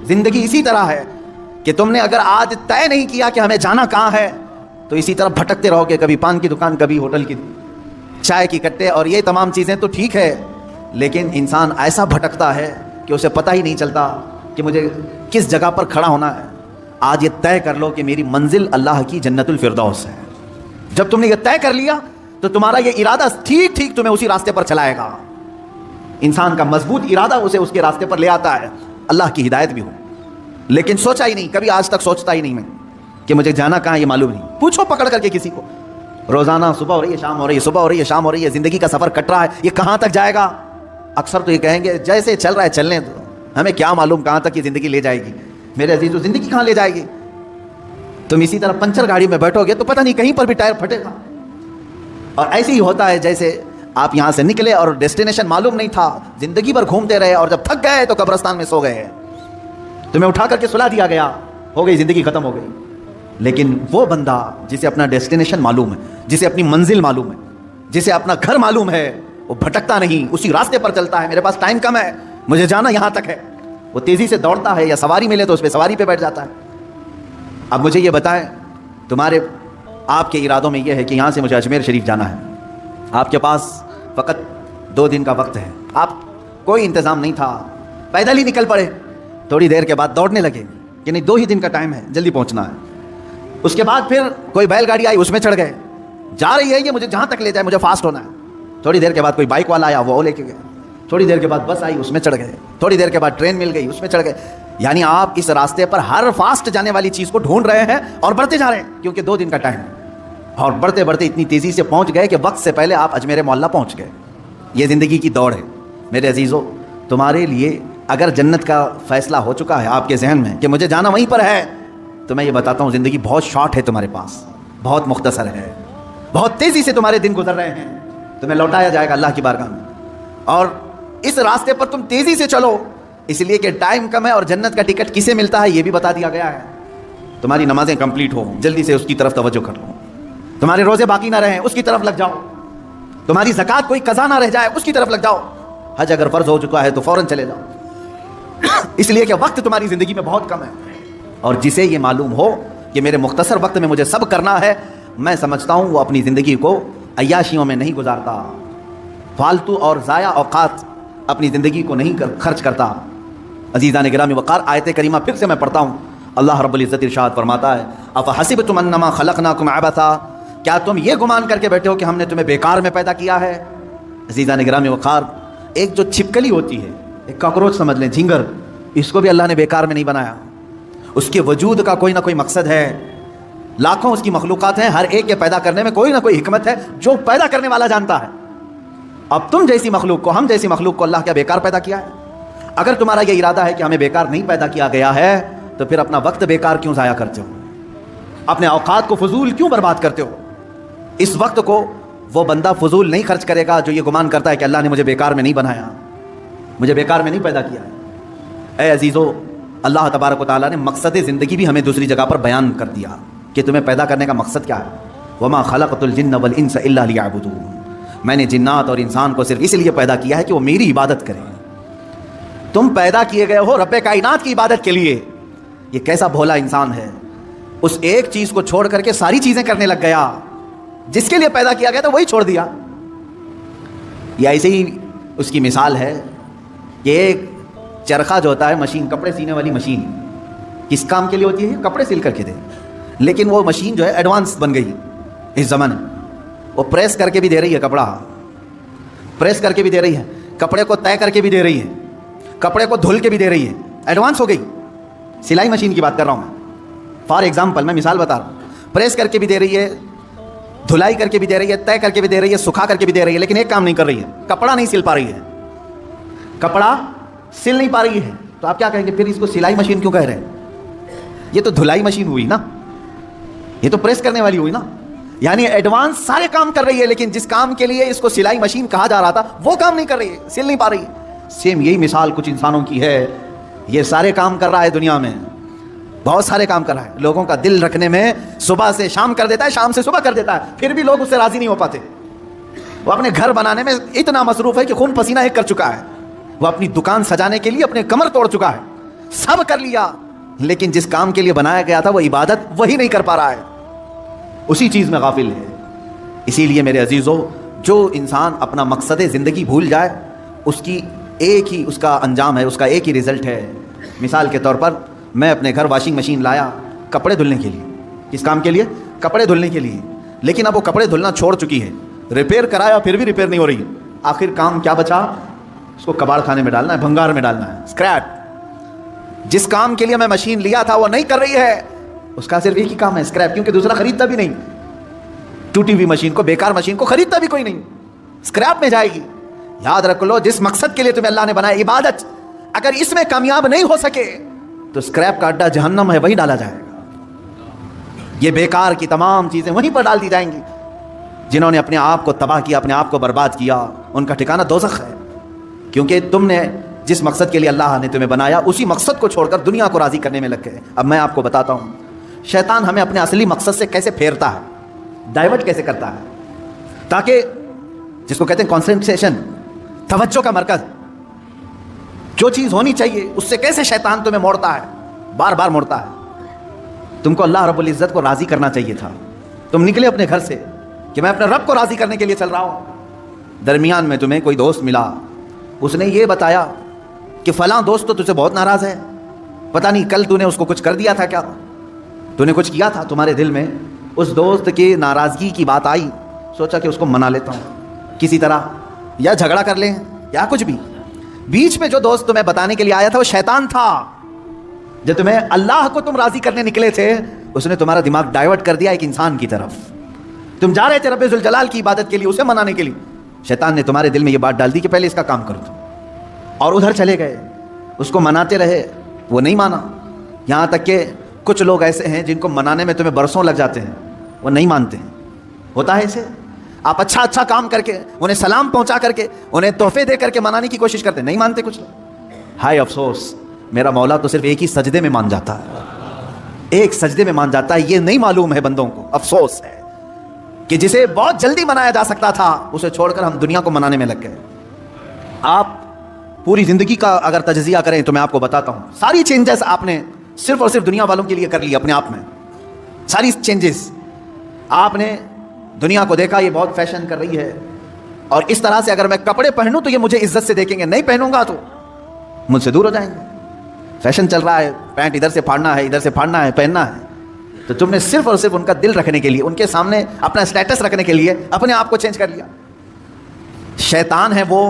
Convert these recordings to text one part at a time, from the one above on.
زندگی اسی طرح ہے کہ تم نے اگر آج طے نہیں کیا کہ ہمیں جانا کہاں ہے تو اسی طرح بھٹکتے رہو گے، کبھی پان کی دکان، کبھی ہوٹل کی چائے کی کٹے، اور یہ تمام چیزیں تو ٹھیک ہے، لیکن انسان ایسا بھٹکتا ہے کہ اسے پتہ ہی نہیں چلتا کہ مجھے کس جگہ پر کھڑا ہونا ہے۔ آج یہ طے کر لو کہ میری منزل اللہ کی جنت الفردوس ہے۔ جب تم نے یہ طے کر لیا تو تمہارا یہ ارادہ ٹھیک ٹھیک تمہیں اسی راستے پر چلائے گا۔ انسان کا مضبوط ارادہ اسے اس کے راستے پر لے آتا ہے، اللہ کی ہدایت بھی ہو، لیکن سوچا ہی نہیں، کبھی آج تک سوچتا ہی نہیں میں کہ مجھے جانا کہاں، یہ معلوم نہیں۔ پوچھو پکڑ کر کے کسی کو، روزانہ صبح ہو رہی ہے شام ہو رہی ہے، صبح ہو رہی ہے شام ہو رہی ہے، زندگی کا سفر کٹ رہا ہے، یہ کہاں تک جائے گا؟ اکثر تو یہ کہیں گے جیسے چل رہا ہے چلنے دو، ہمیں کیا معلوم کہاں تک یہ زندگی لے جائے گی۔ میرے عزیزو، زندگی کہاں لے جائے گی؟ تم اسی طرح پنچر گاڑی میں بیٹھو گے تو پتہ نہیں کہیں پر بھی ٹائر پھٹے گا، اور ایسے ہی ہوتا ہے جیسے آپ یہاں سے نکلے اور ڈیسٹینیشن معلوم نہیں تھا، زندگی بھر گھومتے رہے اور جب تھک گئے تو قبرستان میں سو گئے، تمہیں اٹھا کر کے سلا دیا گیا، ہو گئی زندگی ختم ہو گئی۔ لیکن وہ بندہ جسے اپنا ڈیسٹینیشن معلوم ہے، جسے اپنی منزل معلوم ہے، جسے اپنا گھر معلوم ہے، وہ بھٹکتا نہیں، اسی راستے پر چلتا ہے۔ میرے پاس ٹائم کم ہے، مجھے جانا یہاں تک ہے، وہ تیزی سے دوڑتا ہے، یا سواری ملے تو اس پہ سواری پہ بیٹھ جاتا ہے۔ اب مجھے یہ بتائیں، آپ کے ارادوں میں یہ ہے کہ یہاں سے مجھے اجمیر شریف جانا ہے، آپ کے پاس فقط 2 دن کا وقت ہے، آپ کوئی انتظام نہیں تھا، پیدل ہی نکل پڑے، تھوڑی دیر کے بعد دوڑنے لگے کہ نہیں 2 ہی دن کا ٹائم ہے، جلدی پہنچنا ہے۔ اس کے بعد پھر کوئی بیل گاڑی آئی، اس میں چڑھ گئے، جا رہی ہے یہ مجھے جہاں تک لے جائے، مجھے فاسٹ ہونا ہے۔ تھوڑی دیر کے بعد کوئی بائک والا آیا، وہ لے کے گئے، تھوڑی دیر کے بعد بس آئی، اس میں چڑھ گئے، تھوڑی دیر کے بعد ٹرین مل گئی، اس میں چڑھ گئے۔ یعنی آپ اس راستے پر ہر فاسٹ جانے والی چیز کو ڈھونڈ رہے ہیں اور بڑھتے جا رہے ہیں، کیونکہ 2 دن کا ٹائم ہے، اور بڑھتے بڑھتے اتنی تیزی سے پہنچ گئے کہ وقت سے پہلے آپ اجمیر معلیٰ پہنچ گئے۔ یہ زندگی کی دوڑ ہے۔ میرے عزیزو، تمہارے لیے اگر جنت کا فیصلہ ہو چکا ہے آپ کے ذہن میں کہ مجھے جانا وہیں پر ہے، تو میں یہ بتاتا ہوں زندگی بہت شارٹ ہے تمہارے پاس، بہت مختصر ہے، بہت تیزی سے تمہارے دن گزر رہے ہیں، تمہیں لوٹایا جائے گا اللہ کی بارگاہ میں۔ اور اس راستے پر تم تیزی سے چلو، اس لیے کہ ٹائم کم ہے، اور جنت کا ٹکٹ کسے ملتا ہے یہ بھی بتا دیا گیا ہے۔ تمہاری نمازیں کمپلیٹ ہو، جلدی سے اس کی طرف توجہ کر لو، تمہارے روزے باقی نہ رہیں، اس کی طرف لگ جاؤ، تمہاری زکوٰۃ کوئی قضا نہ رہ جائے، اس کی طرف لگ جاؤ، حج اگر فرض ہو چکا ہے تو فوراً چلے جاؤ، اس لیے کہ وقت تمہاری زندگی میں بہت کم ہے۔ اور جسے یہ معلوم ہو کہ میرے مختصر وقت میں مجھے سب کرنا ہے، میں سمجھتا ہوں وہ اپنی زندگی کو عیاشیوں میں نہیں گزارتا، فالتو اور ضائع اوقات اپنی زندگی کو نہیں خرچ کرتا۔ عزیزان گرامی وقار، آیت کریمہ پھر سے میں پڑھتا ہوں۔ اللہ رب العزت ارشاد فرماتا ہے، افحسبتم انما خلقناکم عبثا، کیا تم یہ گمان کر کے بیٹھے ہو کہ ہم نے تمہیں بیکار میں پیدا کیا ہے؟ عزیزان گرامی وقار، ایک جو چھپکلی ہوتی ہے، ایک کاکروچ سمجھ لیں، جھینگر، اس کو بھی اللہ نے بیکار میں نہیں بنایا، اس کے وجود کا کوئی نہ کوئی مقصد ہے۔ لاکھوں اس کی مخلوقات ہیں، ہر ایک کے پیدا کرنے میں کوئی نہ کوئی حکمت ہے جو پیدا کرنے والا جانتا ہے۔ اب تم جیسی مخلوق کو، ہم جیسی مخلوق کو اللہ کیا بیکار پیدا کیا ہے؟ اگر تمہارا یہ ارادہ ہے کہ ہمیں بیکار نہیں پیدا کیا گیا ہے، تو پھر اپنا وقت بیکار کیوں ضائع کرتے ہو؟ اپنے اوقات کو فضول کیوں برباد کرتے ہو؟ اس وقت کو وہ بندہ فضول نہیں خرچ کرے گا جو یہ گمان کرتا ہے کہ اللہ نے مجھے بیکار میں نہیں بنایا، مجھے بیکار میں نہیں پیدا کیا ہے۔ اے عزیزو، اللہ تبارک و تعالیٰ نے مقصد زندگی بھی ہمیں دوسری جگہ پر بیان کر دیا کہ تمہیں پیدا کرنے کا مقصد کیا ہے۔ وما خلقت الجن والانس الا لیعبدون، میں نے جنات اور انسان کو صرف اس لیے پیدا کیا ہے کہ وہ میری عبادت کریں۔ تم پیدا کیے گئے ہو رب کائنات کی عبادت کے لیے۔ یہ کیسا بھولا انسان ہے، اس ایک چیز کو چھوڑ کر کے ساری چیزیں کرنے لگ گیا، جس کے لیے پیدا کیا گیا تھا وہی چھوڑ دیا۔ یہ ایسے ہی اس کی مثال ہے کہ ایک چرخہ جو ہوتا ہے، مشین، کپڑے سینے والی مشین، کس کام کے لیے ہوتی ہے؟ کپڑے سل کر کے دے، لیکن وہ مشین جو ہے ایڈوانس بن گئی اس زمانے، وہ پریس کر کے بھی دے رہی ہے، کپڑا پریس کر کے بھی دے رہی ہے، کپڑے کو طے کر کے بھی دے رہی ہے، کپڑے کو دھل کے بھی دے رہی ہے، ایڈوانس ہو گئی۔ سلائی مشین کی بات کر رہا ہوں میں، فار ایگزامپل میں مثال بتا رہا ہوں، پریس کر کے بھی دے رہی ہے، دھلائی کر کے بھی دے رہی ہے، طے کر کے بھی دے رہی ہے، سکھا کر کے بھی دے رہی ہے، لیکن ایک کام نہیں کر رہی ہے، کپڑا نہیں سل پا رہی ہے، کپڑا سل نہیں پا رہی ہے۔ تو آپ کیا کہیں گے، پھر اس کو سلائی مشین کیوں کہہ رہے ہیں؟ یہ تو دھلائی مشین ہوئی نا، یہ تو پریس کرنے والی ہوئی نا، یعنی ایڈوانس سارے کام کر رہی ہے، لیکن جس کام کے لیے اس کو سلائی مشین کہا جا رہا تھا وہ کام نہیں کر رہی ہے، سل نہیں پا رہی ہے۔ سیم یہی مثال کچھ انسانوں کی ہے، یہ سارے کام کر رہا ہے دنیا میں، بہت سارے کام کر رہا ہے، لوگوں کا دل رکھنے میں صبح سے شام کر دیتا ہے، شام سے صبح کر دیتا ہے، پھر بھی لوگ اس سے راضی نہیں ہو پاتے۔ وہ اپنے گھر بنانے میں اتنا مصروف ہے کہ خون پسینہ ایک کر چکا ہے، وہ اپنی دکان سجانے کے لیے اپنے کمر توڑ چکا ہے، سب کر لیا، لیکن جس کام کے لیے بنایا گیا تھا وہ عبادت وہی نہیں کر پا رہا ہے، اسی چیز میں غافل ہے۔ اسی لیے میرے عزیزو، جو انسان اپنا مقصد زندگی بھول جائے، اس کی ایک ہی اس کا انجام ہے، اس کا ایک ہی رزلٹ ہے۔ مثال کے طور پر میں اپنے گھر واشنگ مشین لایا کپڑے دھلنے کے لیے۔ کس کام کے لیے؟ کپڑے دھلنے کے لیے۔ لیکن اب وہ کپڑے دھلنا چھوڑ چکی ہے، ریپیئر کرایا پھر بھی ریپیئر نہیں ہو رہی ہے۔ آخر کام کیا بچا؟ اس کو کباڑ خانے میں ڈالنا ہے، بھنگار میں ڈالنا ہے، اسکریپ۔ جس کام کے لیے میں مشین لیا تھا وہ نہیں کر رہی ہے، اس کا صرف ایک ہی کام ہے، اسکریپ، کیونکہ دوسرا خریدتا بھی نہیں۔ ٹوٹی ہوئی مشین کو، بیکار مشین کو خریدتا بھی کوئی نہیں، اسکریپ میں جائے گی۔ یاد رکھ لو، جس مقصد کے لیے تمہیں اللہ نے بنایا عبادت، اگر اس میں کامیاب نہیں ہو سکے تو اسکریپ کا اڈا جہنم ہے، وہی ڈالا جائے گا۔ یہ بیکار کی تمام چیزیں وہیں پر ڈال دی جائیں گی۔ جنہوں نے اپنے آپ کو تباہ کیا، اپنے آپ کو برباد کیا، ان کا ٹھکانہ دوزخ ہے، کیونکہ تم نے جس مقصد کے لیے اللہ نے تمہیں بنایا اسی مقصد کو چھوڑ کر دنیا کو راضی کرنے میں لگ گئے۔ اب میں آپ کو بتاتا ہوں شیطان ہمیں اپنے اصلی مقصد سے کیسے پھیرتا ہے، ڈائیورٹ کیسے کرتا ہے، تاکہ جس کو کہتے ہیں کنسنٹریشن، توجہ کا مرکز، جو چیز ہونی چاہیے اس سے کیسے شیطان تمہیں موڑتا ہے، بار بار موڑتا ہے۔ تم کو اللہ رب العزت کو راضی کرنا چاہیے تھا، تم نکلے اپنے گھر سے کہ میں اپنے رب کو راضی کرنے کے لیے چل رہا ہوں۔ درمیان میں تمہیں کوئی دوست ملا، اس نے یہ بتایا کہ فلاں دوست تو تجھے بہت ناراض ہے، پتہ نہیں کل تو نے اس کو کچھ کر دیا تھا، کیا تو نے کچھ کیا تھا، تمہارے دل میں اس دوست کی ناراضگی کی بات آئی، سوچا کہ اس کو منا لیتا ہوں کسی طرح، یا جھگڑا کر لیں یا کچھ بھی۔ بیچ میں جو دوست تمہیں بتانے کے لیے آیا تھا وہ شیطان تھا۔ جب تمہیں اللہ کو تم راضی کرنے نکلے تھے، اس نے تمہارا دماغ ڈائیورٹ کر دیا ایک انسان کی طرف۔ تم جا رہے تھے رب ذوالجلال کی عبادت کے لیے، اسے منانے کے لیے، شیطان نے تمہارے دل میں یہ بات ڈال دی کہ پہلے اس کا کام کرو تم، اور ادھر چلے گئے، اس کو مناتے رہے، وہ نہیں مانا۔ یہاں تک کہ کچھ لوگ ایسے ہیں جن کو منانے میں تمہیں برسوں لگ جاتے ہیں، وہ نہیں مانتے ہیں۔ ہوتا ہے اسے، آپ اچھا کام کر کے، انہیں سلام پہنچا کر کے، انہیں تحفے دے کر کے منانے کی کوشش کرتے ہیں، نہیں مانتے کچھ لوگ۔ ہائے افسوس، میرا مولا تو صرف ایک ہی سجدے میں مان جاتا ہے، ایک سجدے میں مان جاتا ہے۔ یہ نہیں معلوم ہے بندوں کو، افسوس ہے کہ جسے بہت جلدی منایا جا سکتا تھا اسے چھوڑ کر ہم دنیا کو منانے میں لگ گئے۔ آپ پوری زندگی کا اگر تجزیہ کریں تو میں آپ کو بتاتا ہوں، ساری چینجز آپ نے صرف اور صرف دنیا والوں کے لیے کر لی اپنے آپ میں۔ ساری چینجز آپ نے دنیا کو دیکھا، یہ بہت فیشن کر رہی ہے، اور اس طرح سے اگر میں کپڑے پہنوں تو یہ مجھے عزت سے دیکھیں گے، نہیں پہنوں گا تو مجھ سے دور ہو جائیں گے۔ فیشن چل رہا ہے، پینٹ ادھر سے پھاڑنا ہے، ادھر سے پھاڑنا ہے، پہننا ہے، تو تم نے صرف اور صرف ان کا دل رکھنے کے لیے، ان کے سامنے اپنا اسٹیٹس رکھنے کے لیے اپنے آپ کو چینج کر لیا۔ شیطان ہے وہ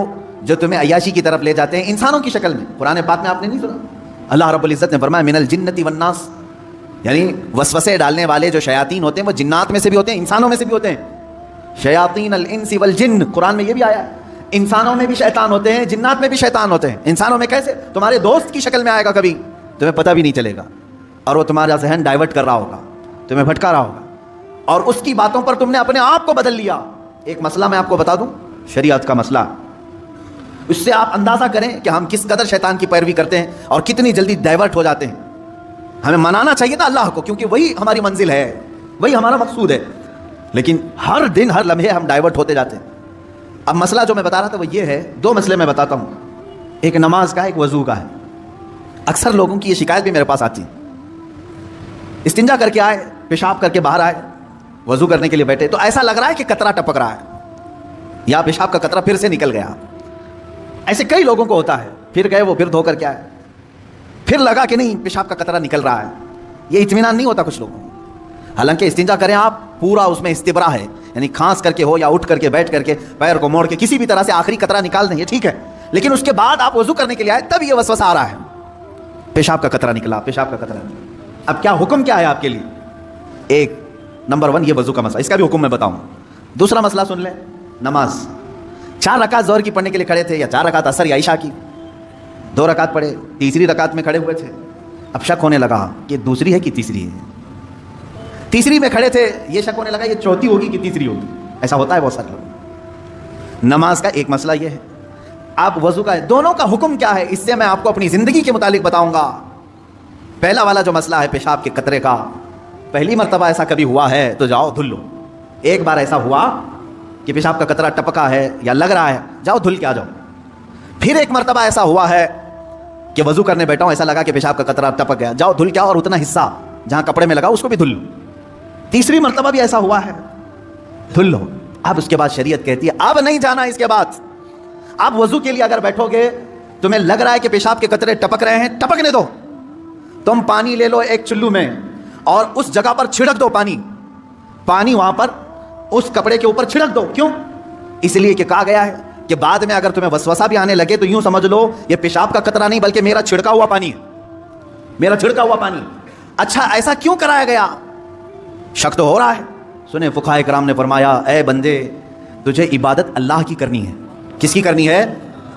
جو تمہیں عیاشی کی طرف لے جاتے ہیں انسانوں کی شکل میں۔ قرآن پاک میں آپ نے نہیں سنا، اللہ رب العزت نے فرمایا من الجنۃ والناس، یعنی وسوسے ڈالنے والے جو شیاطین ہوتے ہیں وہ جنات میں سے بھی ہوتے ہیں، انسانوں میں سے بھی ہوتے ہیں۔ شیاطین الانس والجن، قرآن میں یہ بھی آیا ہے، انسانوں میں بھی شیطان ہوتے ہیں، جنات میں بھی شیطان ہوتے ہیں۔ انسانوں میں کیسے؟ تمہارے دوست کی شکل میں آئے گا، کبھی تمہیں پتہ بھی نہیں چلے گا، اور وہ تمہارا ذہن ڈائیورٹ کر رہا ہوگا، تمہیں بھٹکا رہا ہوگا، اور اس کی باتوں پر تم نے اپنے آپ کو بدل لیا۔ ایک مسئلہ میں آپ کو بتا دوں، شریعت کا مسئلہ، اس سے آپ اندازہ کریں کہ ہم کس قدر شیطان کی پیروی کرتے ہیں اور کتنی جلدی ڈائیورٹ ہو جاتے ہیں۔ ہمیں منانا چاہیے تھا اللہ کو، کیونکہ وہی ہماری منزل ہے، وہی ہمارا مقصود ہے، لیکن ہر دن ہر لمحے ہم ڈائیورٹ ہوتے جاتے ہیں۔ اب مسئلہ جو میں بتا رہا تھا وہ یہ ہے، دو مسئلے میں بتاتا ہوں، ایک نماز کا، ایک وضو کا ہے۔ اکثر لوگوں کی یہ شکایت بھی میرے پاس آتی ہے، استنجا کر کے آئے، پیشاب کر کے باہر آئے، وضو کرنے کے لیے بیٹھے تو ایسا لگ رہا ہے کہ قطرہ ٹپک رہا ہے، یا پیشاب کا قطرہ پھر سے نکل گیا۔ ایسے کئی لوگوں کو ہوتا ہے، پھر گئے وہ پھر دھو کر کے آئے، پھر لگا کہ نہیں پیشاب کا قطرہ نکل رہا ہے۔ یہ اطمینان نہیں ہوتا کچھ لوگوں کو۔ حالانکہ استنجا کریں آپ، پورا اس میں استبرا ہے، یعنی کھانس کر کے ہو یا اٹھ کر کے بیٹھ کر کے پیر کو موڑ کے کسی بھی طرح سے آخری قطرہ نکال دیں، یہ ٹھیک ہے، لیکن اس کے بعد آپ وضو کرنے کے لیے آئے تب یہ وسوسہ آ رہا ہے، پیشاب کا قطرہ نکلا، پیشاب کا قطرہ نکلا۔ اب کیا حکم کیا ہے آپ کے لیے؟ ایک نمبر 1 یہ وضو کا مسئلہ، اس کا بھی حکم میں بتاؤں۔ دوسرا مسئلہ سن لیں، نماز 4 رکعت ظہر کی پڑھنے کے لیے کھڑے تھے، یا 4 رکعت عصر یا عشاء کی، 2 رکعت پڑھے، تیسری رکعت میں کھڑے ہوئے تھے، اب شک ہونے لگا کہ دوسری ہے کہ تیسری ہے، تیسری میں کھڑے تھے، یہ شک ہونے لگا یہ چوتھی ہوگی کہ تیسری ہوگی، ایسا ہوتا ہے بہت سارے لوگ۔ نماز کا ایک مسئلہ یہ ہے، آپ وضو کا ہے، دونوں کا حکم کیا ہے اس سے میں آپ کو اپنی زندگی کے متعلق بتاؤں گا۔ پہلا والا جو مسئلہ ہے پیشاب کے قطرے کا، پہلی مرتبہ ایسا کبھی ہوا ہے تو جاؤ دھل لو، ایک بار ایسا ہوا کہ پیشاب کا قطرہ ٹپکا ہے یا لگ رہا ہے، جاؤ دھل کے آ جاؤ۔ پھر ایک مرتبہ ایسا ہوا ہے کہ وضو کرنے بیٹھا ہوں ایسا لگا کہ پیشاب کا قطرہ ٹپک گیا, جاؤ دھل کے آؤ اور اتنا حصہ جہاں کپڑے میں لگا اس کو بھی دھل لو. تیسری مرتبہ بھی ایسا ہوا ہے, دھل لو. اب اس کے بعد شریعت کہتی ہے اب نہیں جانا اس کے بعد. آپ وضو کے لیے اگر بیٹھو گے تمہیں لگ رہا ہے کہ پیشاب کے قطرے ٹپک رہے ہیں, ٹپکنے دو. تم پانی لے لو ایک چلو میں اور اس جگہ پر چھڑک دو پانی وہاں پر اس کپڑے کے اوپر چھڑک دو. کیوں؟ اس لیے کہ کہا گیا ہے کہ بعد میں اگر تمہیں وسوسہ بھی آنے لگے تو یوں سمجھ لو یہ پیشاب کا قطرہ نہیں بلکہ میرا چھڑکا ہوا پانی ہے, میرا چھڑکا ہوا پانی. اچھا ایسا کیوں کرایا گیا؟ شک تو ہو رہا ہے. سنیں فقہائے کرام نے فرمایا اے بندے تجھے عبادت اللہ کی کرنی ہے. کس کی کرنی ہے؟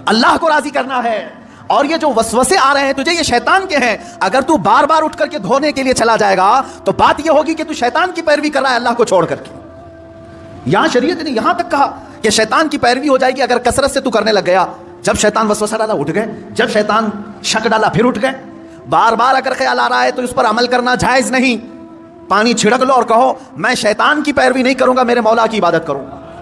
اللہ کو راضی کرنا ہے. اور یہ جو وسوسے آ رہے ہیں تجھے یہ شیطان کے ہیں. اگر تو بار بار اٹھ کر کے دھونے کے لیے چلا جائے گا تو بات یہ ہوگی کہ تو شیطان کی پیروی کر رہا ہے اللہ کو چھوڑ کر کے. یہاں شریعت نے یہاں تک کہا کہ شیطان کی پیروی ہو جائے گی اگر کثرت سے تو کرنے لگ گیا. جب شیطان وسوسہ ڈالا اٹھ گئے, جب شیطان شک ڈالا پھر اٹھ گئے. بار بار اگر خیال آ رہا ہے تو اس پر عمل کرنا جائز نہیں. پانی چھڑک لو اور کہو میں شیطان کی پیروی نہیں کروں گا, میرے مولا کی عبادت کروں گا.